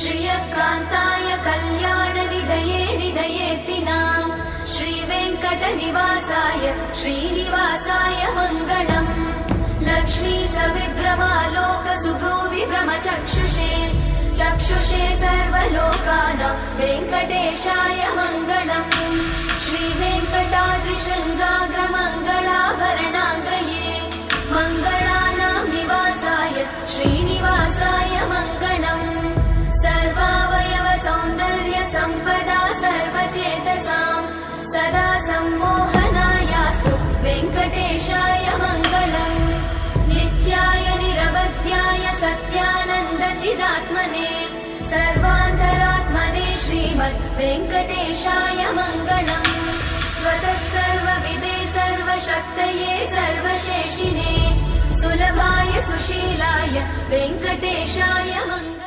श्रियकान्ताय कल्याणनिधये निधयेत्तिनां श्रीवेङ्कटनिवासाय श्रीनिवासाय मङ्गलम्। लक्ष्मी सविभ्रमालोकसुभ्रूविभ्रमचक्षुषे चक्षुषे सर्वलोकानां वेङ्कटेशाय मङ्गलम्। श्रीवेङ्कटाद्रिशृङ्गाग्रमङ्गलाभरणाङ्गये मङ्गलानां निवासाय श्रीनिवासाय मङ्गलम्। सर्वावयव सौन्दर्य सम्पदा सर्वचेतसां सदा सम्मोहनायास्तु वेङ्कटेशाय मङ्गलम्। नित्याय निरवध्याय सत्यानन्दचिदात्मने सर्वान्तरात्मने श्रीमद् वेङ्कटेशाय मङ्गलम्। स्वतः सर्वविदे सर्वशक्तये सर्वशेषिने सुलभाय सुशीलाय वेङ्कटेशाय मङ्गलम्।